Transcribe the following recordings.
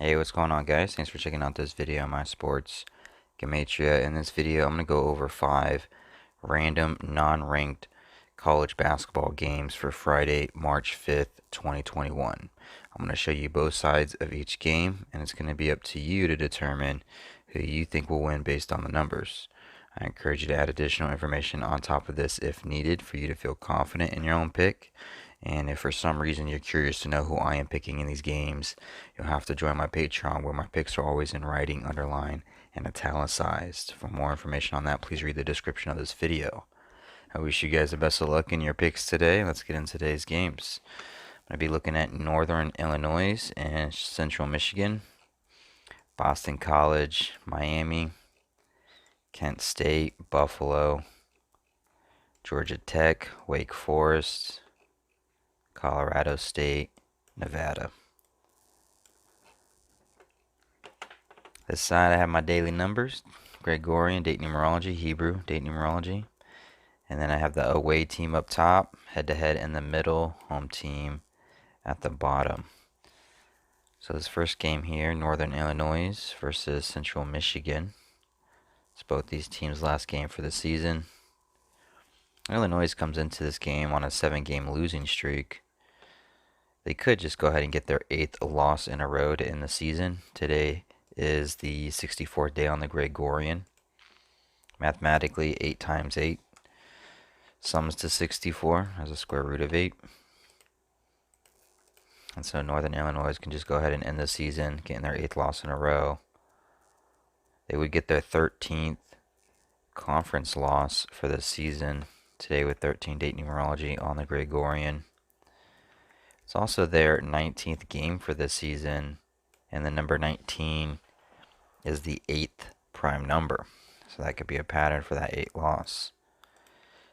Hey, what's going on, guys? Thanks for checking out this video on my sports Gematria. In this video, I'm going to go over 5 random non-ranked college basketball games for Friday, March 5th, 2021. I'm going to show you both sides of each game, and it's going to be up to you to determine who you think will win based on the numbers. I encourage you to add additional information on top of this if needed for you to feel confident in your own pick. And if for some reason you're curious to know who I am picking in these games, you'll have to join my Patreon where my picks are always in writing, underlined, and italicized. For more information on that, please read the description of this video. I wish you guys the best of luck in your picks today. Let's get into today's games. I'm going to be looking at Northern Illinois and Central Michigan, Boston College, Miami, Kent State, Buffalo, Georgia Tech, Wake Forest, Colorado State, Nevada. This side I have my daily numbers, Gregorian, date numerology, Hebrew, date numerology. And then I have the away team up top, head-to-head in the middle, home team at the bottom. So this first game here, Northern Illinois versus Central Michigan. It's both these teams' last game for the season. Illinois comes into this game on a 7-game losing streak. They could just go ahead and get their 8th loss in a row to end the season. Today is the 64th day on the Gregorian. Mathematically, 8 times 8 sums to 64 as a square root of 8. And so Northern Illinois can just go ahead and end the season, getting their 8th loss in a row. They would get their 13th conference loss for the season today with 13 date numerology on the Gregorian. It's also their 19th game for this season, and the number 19 is the 8th prime number. So that could be a pattern for that 8th loss.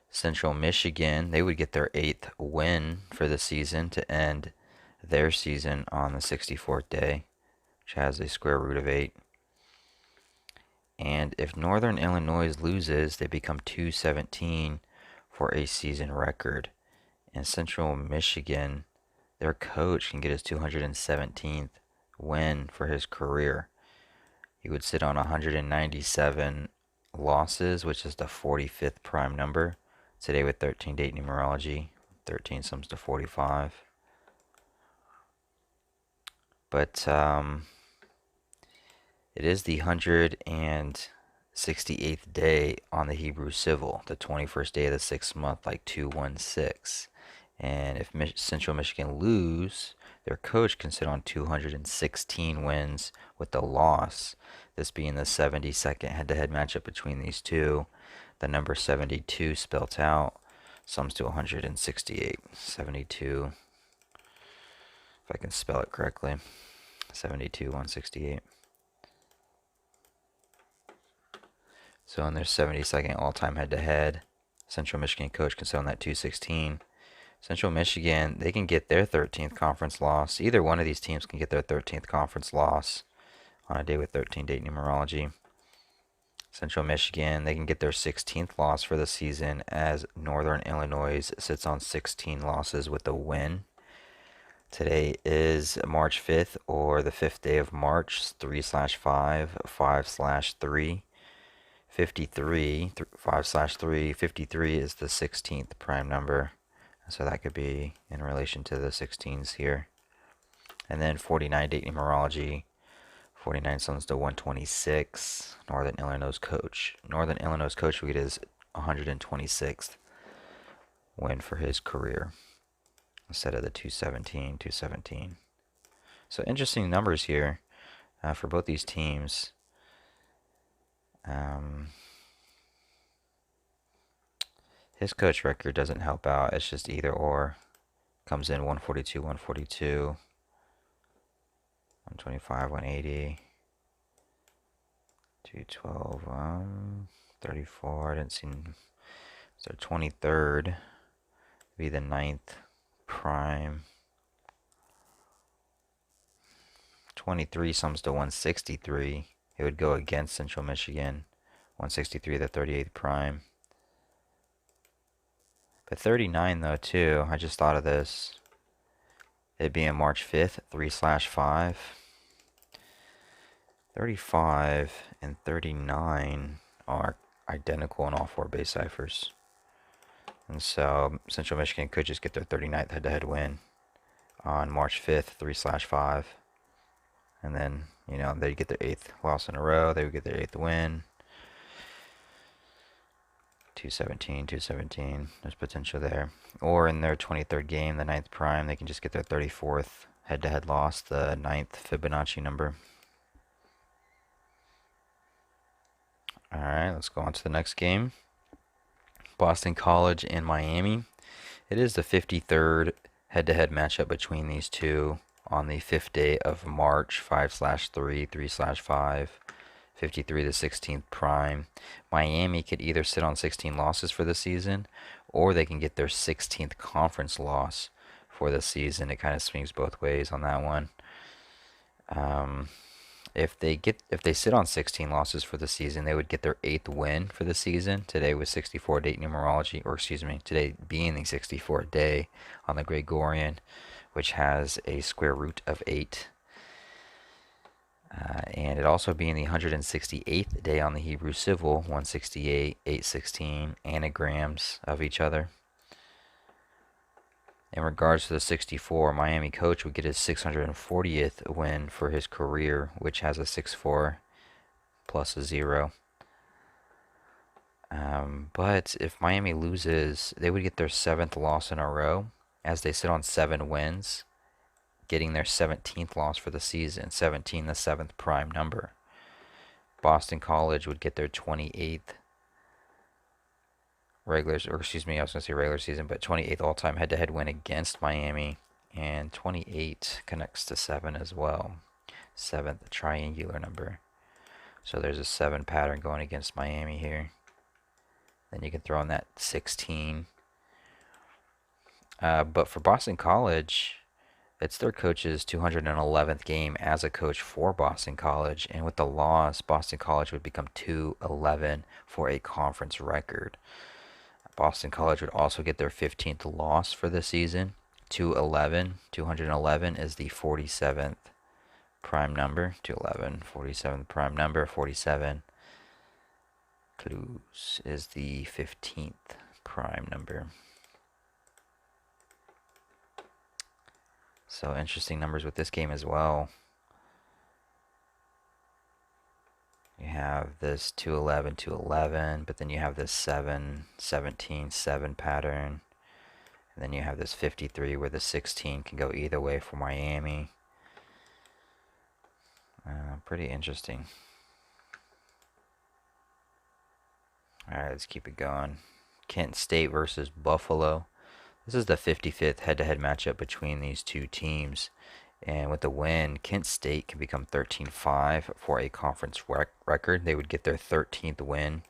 Central Michigan, they would get their 8th win for the season to end their season on the 64th day, which has a square root of 8. And if Northern Illinois loses, they become 217 for a season record. And Central Michigan, their coach can get his 217th win for his career. He would sit on 197 losses, which is the 45th prime number. Today with 13 date numerology, 13 sums to 45. But it is the 168th day on the Hebrew Civil, the 21st day of the 6th month, like 216. And if Central Michigan lose, their coach can sit on 216 wins with the loss. This being the 72nd head-to-head matchup between these two. The number 72 spelt out sums to 168. 72, if I can spell it correctly. 72, 168. So in their 72nd all-time head-to-head, Central Michigan coach can sit on that 216. Central Michigan, they can get their 13th conference loss. Either one of these teams can get their 13th conference loss on a day with 13 date numerology. Central Michigan, they can get their 16th loss for the season as Northern Illinois sits on 16 losses with a win. Today is March 5th, or the 5th day of March, 3/5, 5/3. 53, 5/3, 53 is the 16th prime number. So that could be in relation to the 16s here. And then 49 date numerology. 49 sums to 126. Northern Illinois coach. Northern Illinois coach will get his 126th win for his career instead of the 217. So interesting numbers here for both these teams. His coach record doesn't help out. It's just either or. Comes in 142, 142, 125, 180, 212, 34. I didn't see. So 23rd be the 9th prime. 23 sums to 163. It would go against Central Michigan. 163, the 38th prime. But 39 though too, I just thought of this. It being March 5th, 3/5. 35 and 39 are identical in all four base ciphers. And so Central Michigan could just get their 39th head-to-head win on March 5th, 3/5. And then, they'd get their 8th loss in a row. They would get their 8th win. 217, 217. There's potential there. Or in their 23rd game, the 9th prime, they can just get their 34th head-to-head loss, the 9th Fibonacci number. Alright, let's go on to the next game. Boston College and Miami. It is the 53rd head-to-head matchup between these two on the 5th day of March, 5/3, 3/5. 53 the 16th prime. Miami could either sit on 16 losses for the season, or they can get their 16th conference loss for the season. It kind of swings both ways on that one. If they sit on 16 losses for the season, they would get their 8th win for the season. Today was 64 date numerology, or excuse me, today being the 64th day on the Gregorian, which has a square root of 8. And it also being the 168th day on the Hebrew Civil, 168, 816 anagrams of each other. In regards to the 64, Miami coach would get his 640th win for his career, which has a 64 plus a 0. But if Miami loses, they would get their 7th loss in a row, as they sit on 7 wins, getting their 17th loss for the season, 17 the 7th prime number. Boston College would get their 28th regular season, but 28th all-time head-to-head win against Miami, and 28 connects to 7 as well. 7th triangular number. So there's a 7 pattern going against Miami here. Then you can throw in that 16. But for Boston College, it's their coach's 211th game as a coach for Boston College, and with the loss, Boston College would become 211 for a conference record. Boston College would also get their 15th loss for the season. 211 is the 47th prime number. 211, 47th prime number. 47 clues is the 15th prime number. So interesting numbers with this game as well. You have this 211, 211, but then you have this 7, 17, 7 pattern. And then you have this 53 where the 16 can go either way for Miami. Pretty interesting. Alright, let's keep it going. Kent State versus Buffalo. This is the 55th head-to-head matchup between these two teams. And with the win, Kent State can become 13-5 for a conference record. They would get their 13th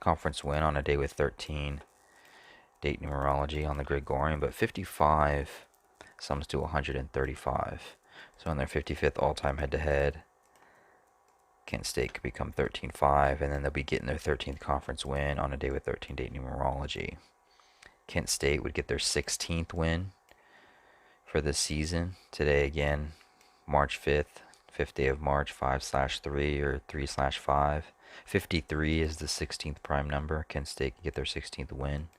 conference win on a day with 13 date numerology on the Gregorian. But 55 sums to 135. So in their 55th all-time head-to-head, Kent State could become 13-5, and then they'll be getting their 13th conference win on a day with 13 date numerology. Kent State would get their 16th win for the season. Today again, March 5th, 5th day of March, 5/3 or 3/5. 53 is the 16th prime number. Kent State could get their 16th win.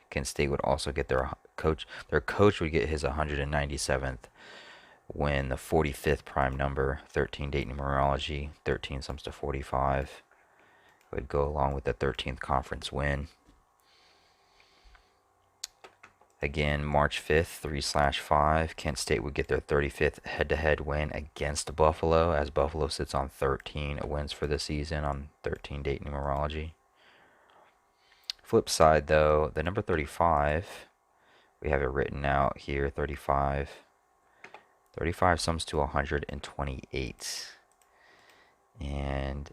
Kent State would also get their coach. Their coach would get his 197th win, the 45th prime number, 13 date numerology. 13 sums to 45. It would go along with the 13th conference win. Again, March 5th, 3/5, Kent State would get their 35th head-to-head win against Buffalo, as Buffalo sits on 13 wins for the season on 13 date numerology. Flip side, though, the number 35, we have it written out here, 35. 35 sums to 128. And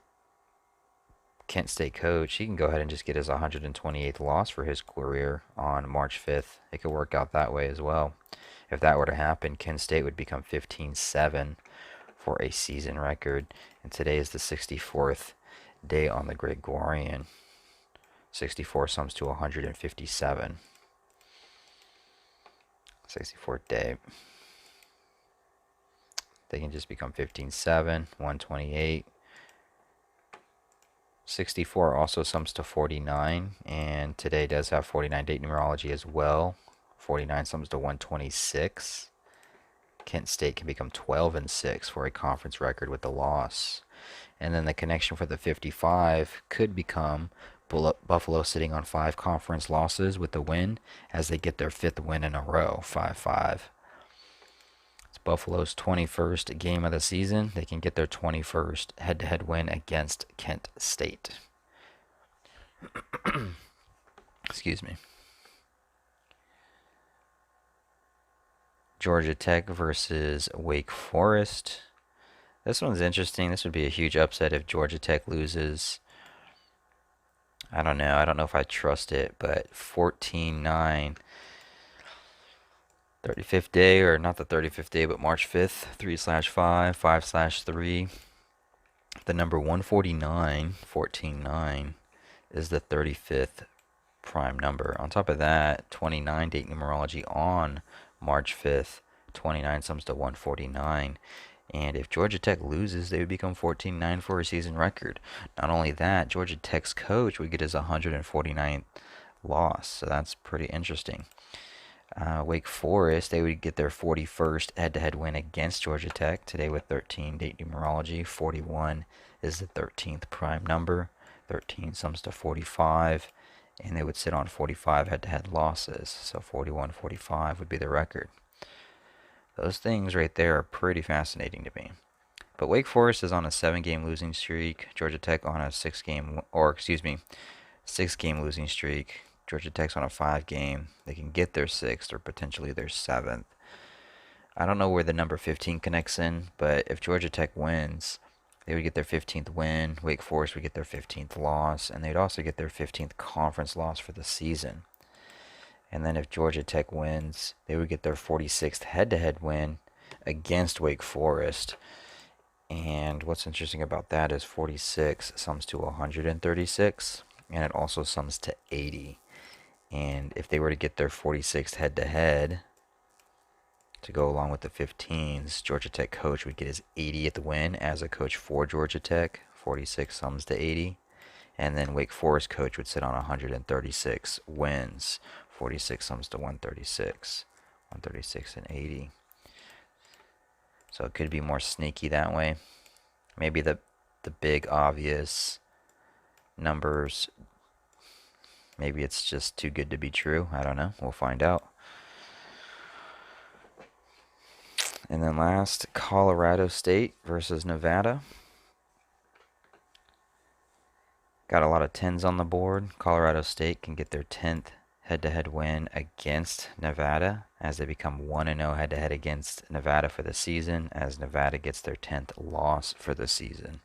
Kent State coach, he can go ahead and just get his 128th loss for his career on March 5th. It could work out that way as well. If that were to happen, Kent State would become 15-7 for a season record. And today is the 64th day on the Gregorian. 64 sums to 157. 64th day. They can just become 15-7, 128. 64 also sums to 49, and today does have 49 date numerology as well. 49 sums to 126. Kent State can become 12-6 for a conference record with the loss. And then the connection for the 55 could become Buffalo sitting on 5 conference losses with the win as they get their 5th win in a row, 5-5. It's Buffalo's 21st game of the season. They can get their 21st head-to-head win against Kent State. Excuse me. Georgia Tech versus Wake Forest. This one's interesting. This would be a huge upset if Georgia Tech loses. I don't know. I don't know if I trust it, but 14-9. 35th day, or not the 35th day, but March 5th, 3/5, 5/3. The number 149, 14-9, is the 35th prime number. On top of that, 29 date numerology on March 5th. 29 sums to 149. And if Georgia Tech loses, they would become 14-9 for a season record. Not only that, Georgia Tech's coach would get his 149th loss. So that's pretty interesting. Wake Forest, they would get their 41st head-to-head win against Georgia Tech today with 13 date numerology. 41 is the 13th prime number. 13 sums to 45, and they would sit on 45 head-to-head losses. So 41-45 would be the record. Those things right there are pretty fascinating to me. But Wake Forest is on a 7-game losing streak. Georgia Tech on a 6-game losing streak. Georgia Tech's on a 5-game. They can get their 6th or potentially their 7th. I don't know where the number 15 connects in, but if Georgia Tech wins, they would get their 15th win. Wake Forest would get their 15th loss, and they'd also get their 15th conference loss for the season. And then if Georgia Tech wins, they would get their 46th head-to-head win against Wake Forest. And what's interesting about that is 46 sums to 136, and it also sums to 80. And if they were to get their 46th head-to-head to go along with the 15s, Georgia Tech coach would get his 80th win as a coach for Georgia Tech. 46 sums to 80. And then Wake Forest coach would sit on 136 wins. 46 sums to 136. 136 and 80. So it could be more sneaky that way. Maybe the big obvious numbers, maybe it's just too good to be true. I don't know. We'll find out. And then last, Colorado State versus Nevada. Got a lot of 10s on the board. Colorado State can get their 10th head-to-head win against Nevada as they become 1-0 head-to-head against Nevada for the season, as Nevada gets their 10th loss for the season.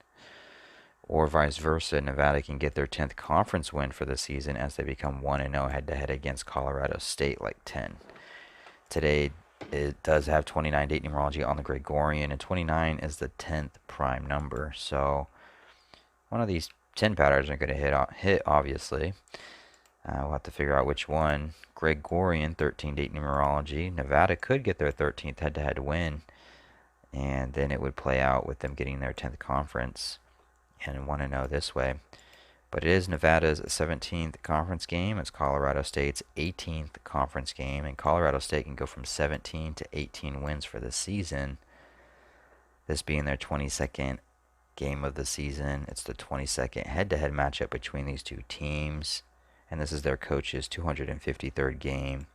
Or vice versa, Nevada can get their 10th conference win for the season as they become 1-0 head-to-head against Colorado State, like 10. Today, it does have 29 date numerology on the Gregorian, and 29 is the 10th prime number. So one of these 10 patterns are going to hit obviously. We'll have to figure out which one. Gregorian, 13 date numerology. Nevada could get their 13th head-to-head win, and then it would play out with them getting their 10th conference and 1-0 this way. But it is Nevada's 17th conference game. It's Colorado State's 18th conference game, and Colorado State can go from 17 to 18 wins for the season. This being their 22nd game of the season. It's the 22nd head-to-head matchup between these two teams. And this is their coach's 253rd game.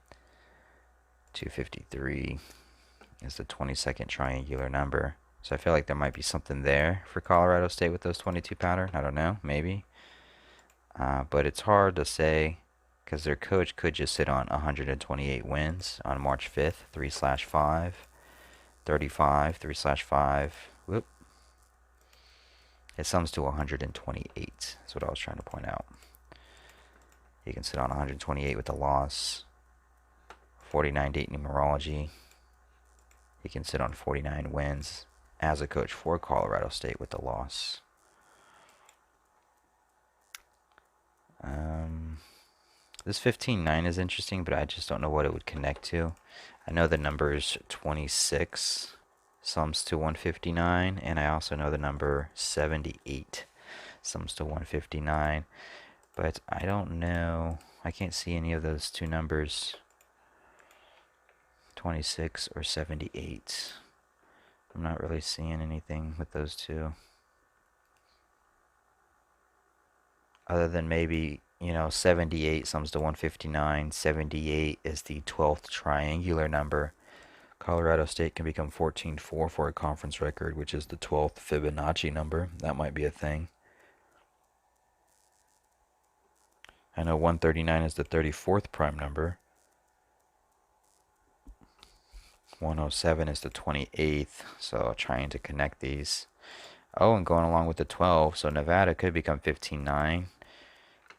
253 is the 22nd triangular number. So I feel like there might be something there for Colorado State with those 22 pattern. I don't know, maybe. But it's hard to say because their coach could just sit on 128 wins on March 5th, 3/5. 35, 3/5. Whoop. It sums to 128. That's what I was trying to point out. You can sit on 128 with a loss. 49 date numerology. He can sit on 49 wins as a coach for Colorado State with a loss. This 15-9 is interesting, but I just don't know what it would connect to. I know the number's 26 sums to 159, and I also know the number 78 Some's to 159. But I don't know. I can't see any of those two numbers, 26 or 78. I'm not really seeing anything with those two. Other than maybe, 78 sums to 159. 78 is the 12th triangular number. Colorado State can become 14-4 for a conference record, which is the 12th Fibonacci number. That might be a thing. I know 139 is the 34th prime number. 107 is the 28th, so trying to connect these. Oh, and going along with the 12, so Nevada could become 15-9.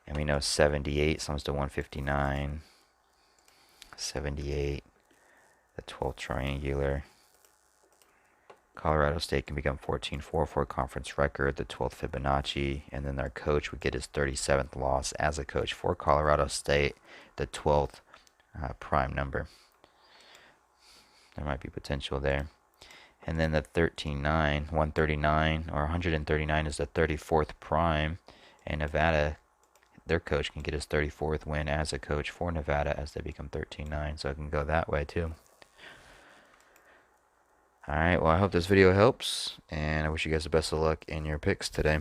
And we know 78 sums to 159. 78, the 12th triangular. Colorado State can become 14-4 for a conference record, the 12th Fibonacci, and then their coach would get his 37th loss as a coach for Colorado State, the 12th prime number. There might be potential there. And then the 13-9, 139 or 139 is the 34th prime, and Nevada, their coach can get his 34th win as a coach for Nevada as they become 13-9, so it can go that way too. Alright, well, I hope this video helps, and I wish you guys the best of luck in your picks today.